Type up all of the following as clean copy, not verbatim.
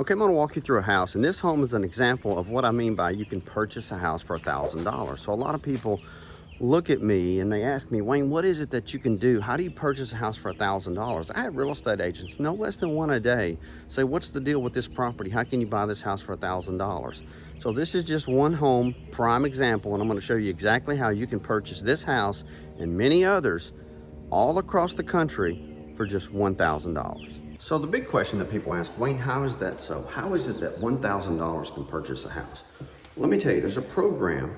Okay, I'm gonna walk you through a house, and this home is an example of what I mean by you can purchase a house for $1,000. So a lot of people look at me and they ask me, Wayne, what is it that you can do? How do you purchase a house for $1,000? I have real estate agents, no less than one a day, say, what's the deal with this property? How can you buy this house for $1,000? So this is just one home, prime example, and I'm gonna show you exactly how you can purchase this house and many others all across the country for just $1,000. So the big question that people ask, Wayne, how is that so? How is it that $1,000 can purchase a house? Let me tell you, there's a program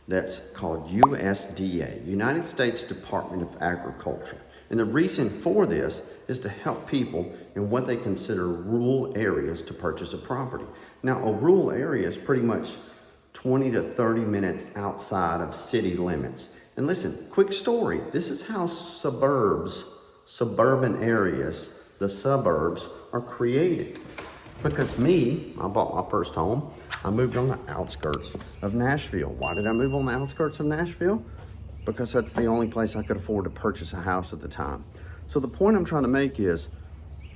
that's called USDA, United States Department of Agriculture. And the reason for this is to help people in what they consider rural areas to purchase a property. Now, a rural area is pretty much 20 to 30 minutes outside of city limits. And listen, quick story, this is how suburban areas, the suburbs, are created. Because I bought my first home, I moved on the outskirts of Nashville. Why did I move on the outskirts of Nashville? Because that's the only place I could afford to purchase a house at the time. So the point I'm trying to make is,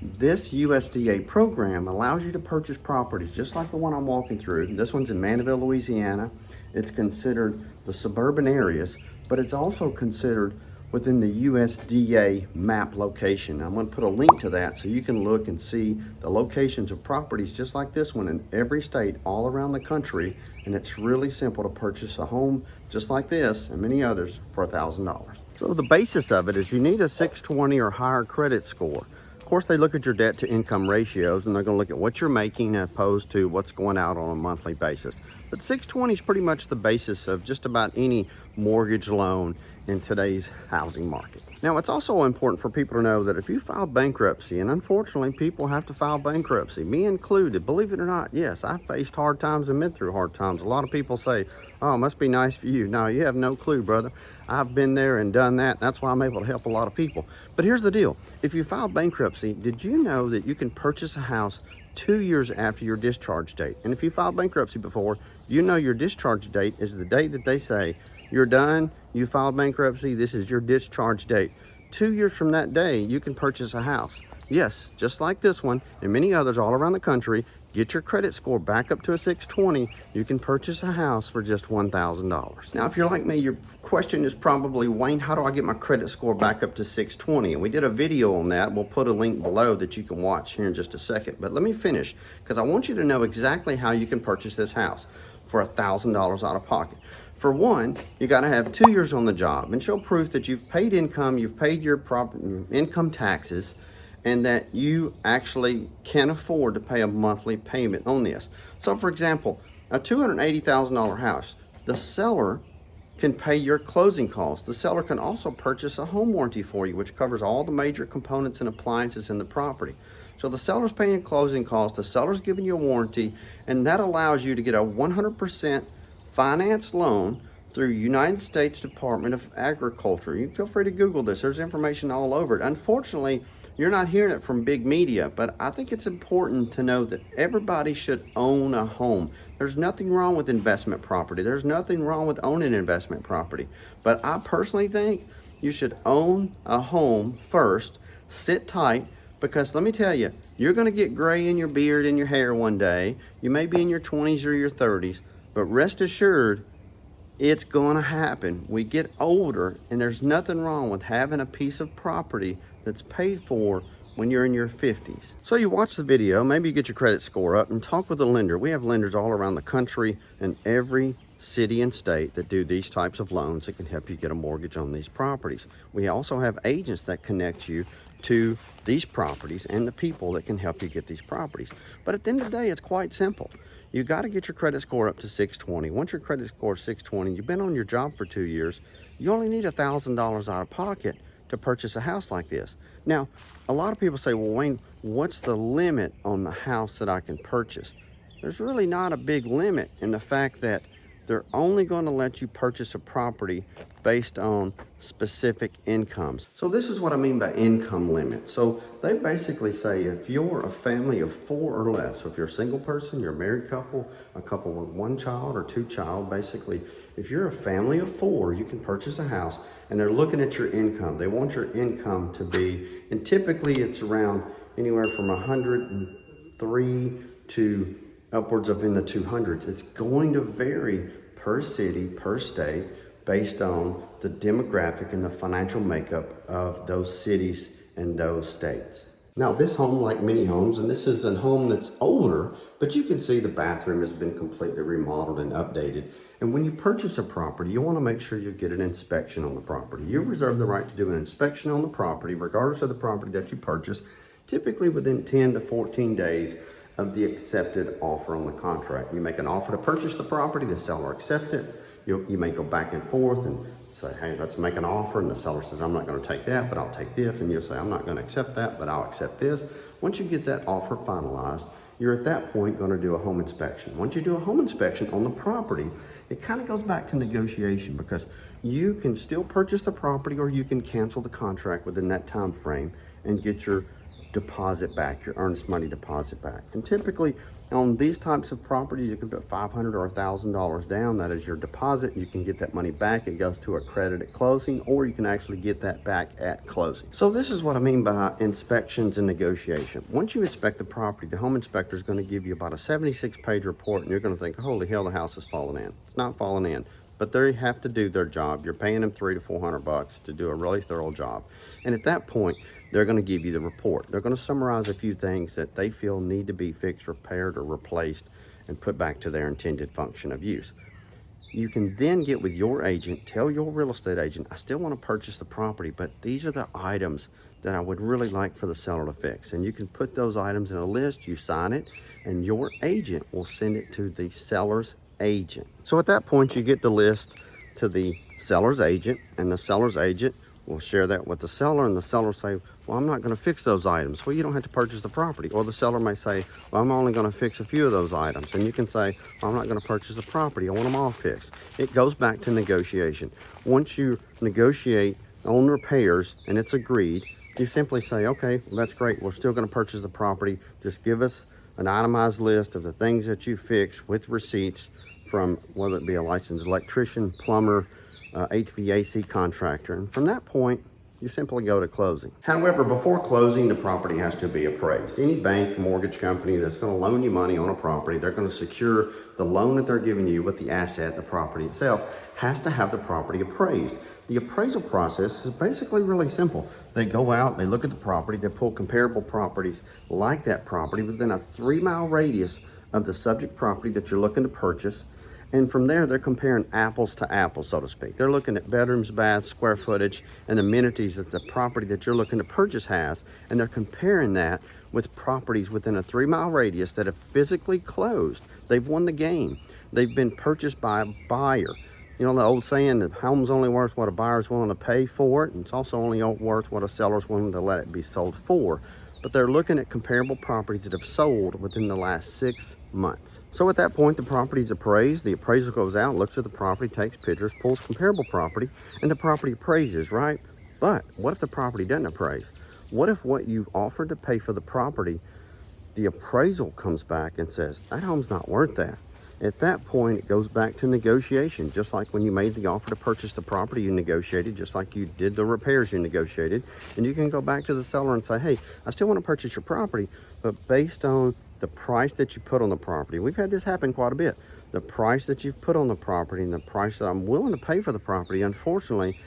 this USDA program allows you to purchase properties just like the one I'm walking through. This one's in Mandeville, Louisiana. It's considered the suburban areas, but it's also considered within the USDA map location. I'm going to put a link to that so you can look and see the locations of properties just like this one in every state all around the country. And it's really simple to purchase a home just like this and many others for $1,000. So the basis of it is you need a 620 or higher credit score. Of course, they look at your debt to income ratios and they're going to look at what you're making as opposed to what's going out on a monthly basis. But 620 is pretty much the basis of just about any mortgage loan in today's housing market. Now, it's also important for people to know that if you file bankruptcy, and unfortunately people have to file bankruptcy, me included, believe it or not, yes, I faced hard times and been through hard times. A lot of people say, oh, it must be nice for you. No, you have no clue, brother. I've been there and done that. That's why I'm able to help a lot of people. But here's the deal. If you file bankruptcy, did you know that you can purchase a house 2 years after your discharge date? And if you filed bankruptcy before, you know your discharge date is the date that they say, you're done, you filed bankruptcy, this is your discharge date. 2 years from that day, you can purchase a house. Yes, just like this one and many others all around the country, get your credit score back up to a 620, you can purchase a house for just $1,000. Now, if you're like me, your question is probably, Wayne, how do I get my credit score back up to 620? And we did a video on that. We'll put a link below that you can watch here in just a second. But let me finish, because I want you to know exactly how you can purchase this house for $1,000 out of pocket. For one, you got to have 2 years on the job and show proof that you've paid income, you've paid your proper income taxes, and that you actually can afford to pay a monthly payment on this. So for example, a $280,000 house, the seller can pay your closing costs. The seller can also purchase a home warranty for you, which covers all the major components and appliances in the property. So the seller's paying closing costs, the seller's giving you a warranty, and that allows you to get a 100% finance loan through United States Department of Agriculture. You feel free to Google this. There's information all over it. Unfortunately, you're not hearing it from big media, but I think it's important to know that everybody should own a home. There's nothing wrong with investment property. There's nothing wrong with owning investment property. But I personally think you should own a home first, sit tight, because let me tell you, you're going to get gray in your beard and your hair one day. You may be in your 20s or your 30s, but rest assured, it's going to happen. We get older, and there's nothing wrong with having a piece of property that's paid for when you're in your 50s. So you watch the video, maybe you get your credit score up and talk with a lender. We have lenders all around the country and every city and state that do these types of loans that can help you get a mortgage on these properties. We also have agents that connect you to these properties and the people that can help you get these properties. But at the end of the day, it's quite simple. You got to get your credit score up to 620. Once your credit score is 620, you've been on your job for 2 years, you only need $1,000 out of pocket to purchase a house like this. Now, a lot of people say, well, Wayne, what's the limit on the house that I can purchase? There's really not a big limit in the fact that they're only going to let you purchase a property based on specific incomes. So this is what I mean by income limit. So they basically say if you're a family of 4 or less, so if you're a single person, you're a married couple, a couple with 1 child or 2 child, basically, if you're a family of 4, you can purchase a house, and they're looking at your income. They want your income to be, and typically it's around anywhere from 103 to upwards of in the 200s. It's going to vary per city, per state, based on the demographic and the financial makeup of those cities and those states. Now this home, like many homes, and this is a home that's older, but you can see the bathroom has been completely remodeled and updated. And when you purchase a property, you want to make sure you get an inspection on the property. You reserve the right to do an inspection on the property, regardless of the property that you purchase, typically within 10 to 14 days of the accepted offer on the contract. You make an offer to purchase the property, the seller accepts it. You may go back and forth and say, hey, let's make an offer. And the seller says, I'm not going to take that, but I'll take this. And you'll say, I'm not going to accept that, but I'll accept this. Once you get that offer finalized, you're at that point going to do a home inspection. Once you do a home inspection on the property, it kind of goes back to negotiation, because you can still purchase the property or you can cancel the contract within that time frame and get your deposit back, your earnest money deposit back. And typically on these types of properties, you can put $500 or $1,000 down. That is your deposit. You can get that money back. It goes to a credit at closing, or you can actually get that back at closing. So this is what I mean by inspections and negotiation. Once you inspect the property, the home inspector is going to give you about a 76-page report, and you're going to think, holy hell, the house is falling in. It's not falling in, but they have to do their job. You're paying them $300 to $400 to do a really thorough job. And at that point, they're going to give you the report. They're going to summarize a few things that they feel need to be fixed, repaired, or replaced and put back to their intended function of use. You can then get with your agent, tell your real estate agent, I still want to purchase the property, but these are the items that I would really like for the seller to fix. And you can put those items in a list, you sign it, and your agent will send it to the seller's agent. So at that point, you get the list to the seller's agent, and the seller's agent will share that with the seller, and the seller will say, well, I'm not going to fix those items. Well, you don't have to purchase the property. Or the seller may say, well, I'm only going to fix a few of those items. And you can say, well, I'm not going to purchase the property. I want them all fixed. It goes back to negotiation. Once you negotiate on repairs and it's agreed, you simply say, okay, well, that's great. We're still going to purchase the property. Just give us an itemized list of the things that you fix with receipts from whether it be a licensed electrician, plumber, HVAC contractor. And from that point, you simply go to closing. However, before closing, the property has to be appraised. Any bank, mortgage company that's going to loan you money on a property, they're going to secure the loan that they're giving you with the asset, the property itself, has to have the property appraised. The appraisal process is basically really simple. They go out, they look at the property, they pull comparable properties like that property within a 3-mile radius of the subject property that you're looking to purchase. And from there, they're comparing apples to apples, so to speak. They're looking at bedrooms, baths, square footage, and amenities that the property that you're looking to purchase has. And they're comparing that with properties within a 3-mile radius that have physically closed. They've won the game. They've been purchased by a buyer. You know the old saying that home's only worth what a buyer's willing to pay for it, and it's also only worth what a seller's willing to let it be sold for. But they're looking at comparable properties that have sold within the last 6 months. So at that point, the property is appraised. The appraiser goes out, looks at the property, takes pictures, pulls comparable property, and the property appraises, right? But what if the property doesn't appraise? What if what you offered to pay for the property, the appraisal comes back and says, that home's not worth that? At that point, it goes back to negotiation. Just like when you made the offer to purchase the property, you negotiated. Just like you did the repairs, you negotiated. And you can go back to the seller and say, hey, I still want to purchase your property, but based on the price that you put on the property, we've had this happen quite a bit. The price that you've put on the property and the price that I'm willing to pay for the property, unfortunately,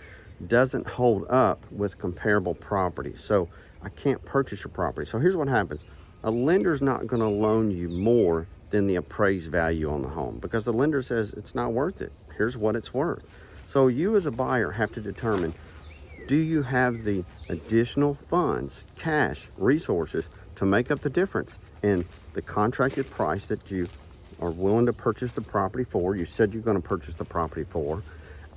doesn't hold up with comparable property. So I can't purchase your property. So here's what happens. A lender's not going to loan you more than the appraised value on the home, because the lender says it's not worth it. Here's what it's worth. So you as a buyer have to determine, do you have the additional funds, cash, resources to make up the difference in the contracted price that you are willing to purchase the property for, you said you're going to purchase the property for,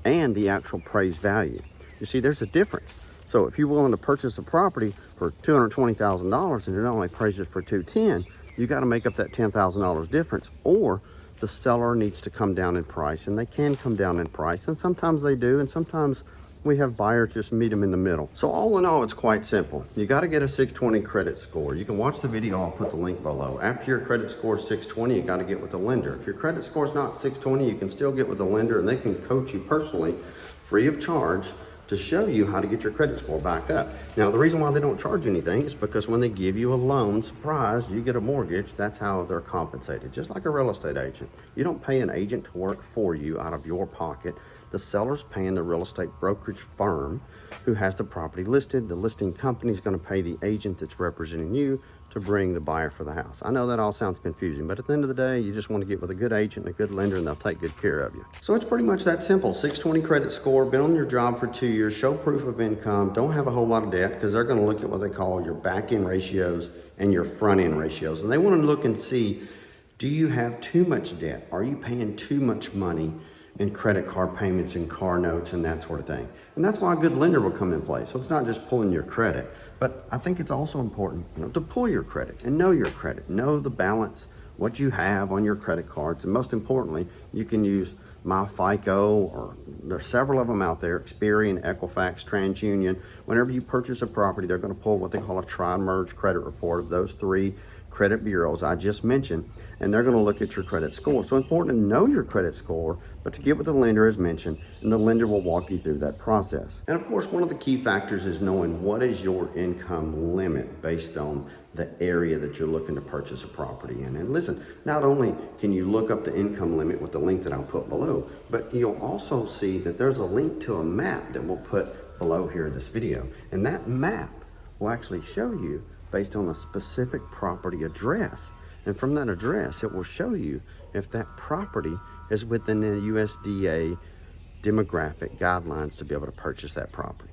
and the actual appraised value. You see, there's a difference. So if you're willing to purchase the property for $220,000 and it only appraises for $210,000, you got to make up that $10,000 difference, or the seller needs to come down in price, and they can come down in price, and sometimes they do, and sometimes we have buyers just meet them in the middle. So all in all, it's quite simple. You got to get a 620 credit score. You can watch the video, I'll put the link below. After your credit score is 620, you got to get with the lender. If your credit score is not 620, you can still get with the lender, and they can coach you personally, free of charge, to show you how to get your credit score back up. Now, the reason why they don't charge anything is because when they give you a loan, surprise, you get a mortgage. That's how they're compensated, just like a real estate agent. You don't pay an agent to work for you out of your pocket. The seller's paying the real estate brokerage firm who has the property listed. The listing company is going to pay the agent that's representing you to bring the buyer for the house. I know that all sounds confusing, but at the end of the day, you just want to get with a good agent and a good lender, and they'll take good care of you. So it's pretty much that simple. 620 credit score, been on your job for 2 years, show proof of income, don't have a whole lot of debt, because they're going to look at what they call your back end ratios and your front end ratios. And they want to look and see, do you have too much debt? Are you paying too much money in credit card payments and car notes and that sort of thing? And that's why a good lender will come in play. So it's not just pulling your credit, but I think it's also important, to pull your credit and know your credit, know the balance, what you have on your credit cards. And most importantly, you can use MyFICO, or there's several of them out there, Experian, Equifax, TransUnion. Whenever you purchase a property, they're going to pull what they call a tri-merge credit report of those 3 credit bureaus I just mentioned, and they're going to look at your credit score. So it's important to know your credit score, but to get with the lender as mentioned, and the lender will walk you through that process. And of course, one of the key factors is knowing what is your income limit based on the area that you're looking to purchase a property in. And listen, not only can you look up the income limit with the link that I'll put below, but you'll also see that there's a link to a map that we'll put below here in this video. And that map will actually show you based on a specific property address. And from that address, it will show you if that property is within the USDA demographic guidelines to be able to purchase that property.